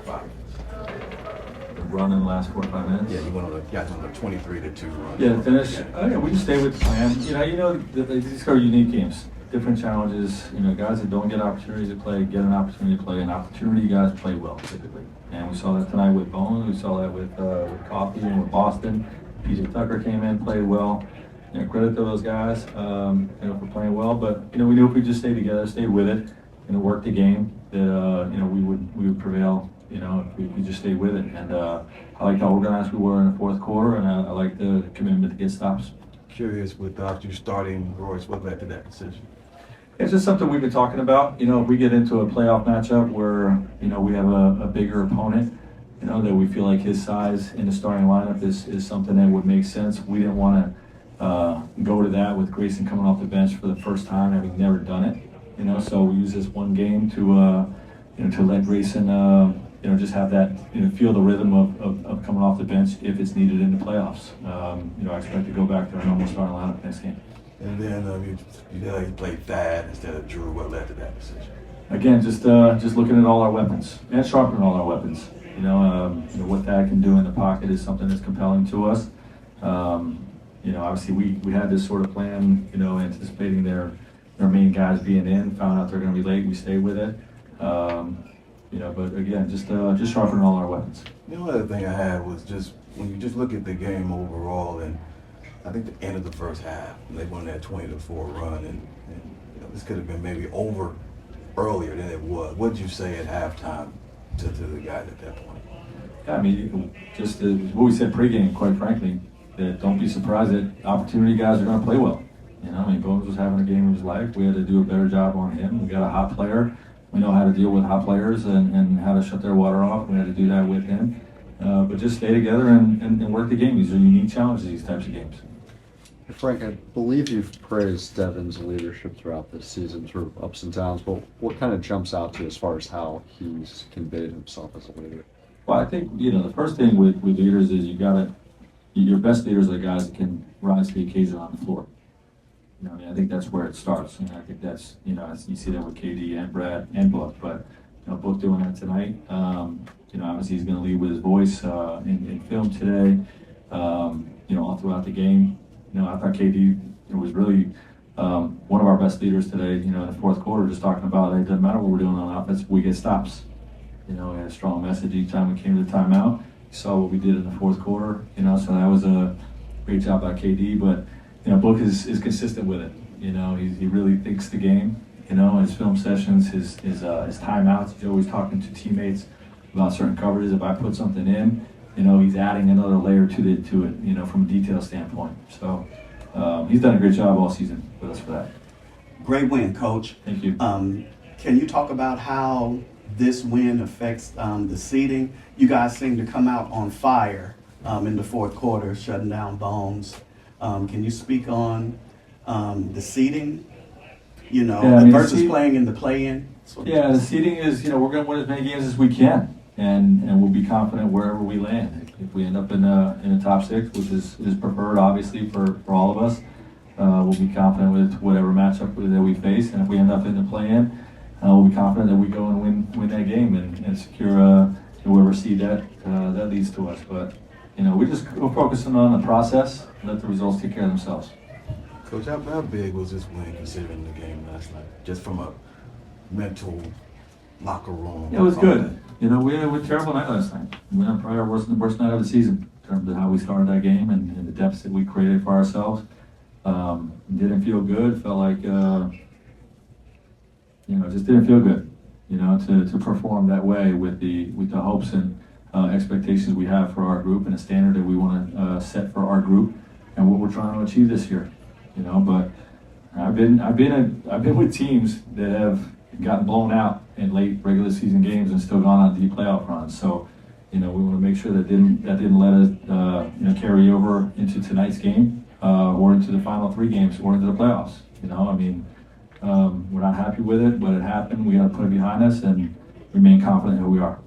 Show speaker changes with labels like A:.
A: The run in the last 4 or 5 minutes.
B: Yeah, you guys on the 23-2 run.
A: Yeah, finish. Yeah, we just stay with the plan. These are unique games, different challenges. Guys that don't get opportunities to play get an opportunity to play. An opportunity, guys play well typically, and we saw that tonight with Bowen. We saw that with Coffee and with Boston. PJ Tucker came in, played well. Credit to those guys, for playing well. But we knew if we just stayed together, stayed with it, worked the game, that we would prevail. If we just stayed with it. And I like how organized we were in the fourth quarter, and I like the commitment to get stops.
B: Curious, without you starting Royce, what led to that decision?
A: It's just something we've been talking about. If we get into a playoff matchup where we have a bigger opponent, that we feel like his size in the starting lineup is something that would make sense. We didn't want to go to that with Grayson coming off the bench for the first time, having never done it. So we use this one game to let Grayson just have that, feel the rhythm of coming off the bench if it's needed in the playoffs. I expect to go back to our normal starting lineup next game.
B: And then you played Thad instead of Drew. What led to that decision?
A: Again, just looking at all our weapons and sharpening all our weapons. What Thad can do in the pocket is something that's compelling to us. Obviously we had this sort of plan, anticipating their main guys being in. Found out they're going to be late. We stayed with it. But again, just sharpening all our weapons.
B: The only other thing I had was just when you just look at the game overall, and I think the end of the first half, they won that 20-4 run, and this could have been maybe over earlier than it was. What did you say at halftime to the guys at that point?
A: Yeah, just what we said pregame, quite frankly, that don't be surprised that opportunity guys are going to play well. Bones was having a game of his life. We had to do a better job on him. We got a hot player. We know how to deal with hot players and how to shut their water off. We had to do that with him. But just stay together and work the game. These are unique challenges, these types of games.
C: Frank, I believe you've praised Devin's leadership throughout this season through ups and downs, but what kind of jumps out to you as far as how he's conveyed himself as a leader?
A: Well, I think, the first thing with leaders is your best leaders are the guys that can rise to the occasion on the floor. I think that's where it starts. I think that's, you see that with KD and Brad and Book, but, Book doing that tonight. Obviously he's going to lead with his voice in film today, all throughout the game. I thought KD was really one of our best leaders today, in the fourth quarter, just talking about it doesn't matter what we're doing on offense, we get stops. We had a strong message each time we came to the timeout. You saw what we did in the fourth quarter, so that was a great job by KD, but Book is consistent with it. He really thinks the game. His film sessions, his timeouts. He's always talking to teammates about certain coverages. If I put something in, he's adding another layer to it. From a detail standpoint. So he's done a great job all season with us for that.
D: Great win, Coach.
A: Thank you.
D: Can you talk about how this win affects the seeding? You guys seem to come out on fire in the fourth quarter, shutting down Bones. Can you speak on the seeding, versus playing in the play-in?
A: Yeah, the seeding is, we're going to win as many games as we can, and we'll be confident wherever we land. If we end up in the top six, which is preferred, obviously, for all of us, we'll be confident with whatever matchup that we face. And if we end up in the play-in, we'll be confident that we go and win that game and secure whoever seed that leads to us. But we're focusing on the process and let the results take care of themselves.
B: Coach, how big was this win considering the game last night? Just from a mental locker room.
A: It was good. We had a terrible night last night. We had probably our worst night of the season in terms of how we started that game and the deficit we created for ourselves. Didn't feel good. Felt like just didn't feel good. To perform that way with the hopes and expectations we have for our group and the standard that we want to set for our group and what we're trying to achieve this year. But I've been with teams that have gotten blown out in late regular season games and still gone on deep playoff runs. So, we want to make sure that didn't let us carry over into tonight's game or into the final three games or into the playoffs. We're not happy with it, but it happened. We got to put it behind us and remain confident in who we are.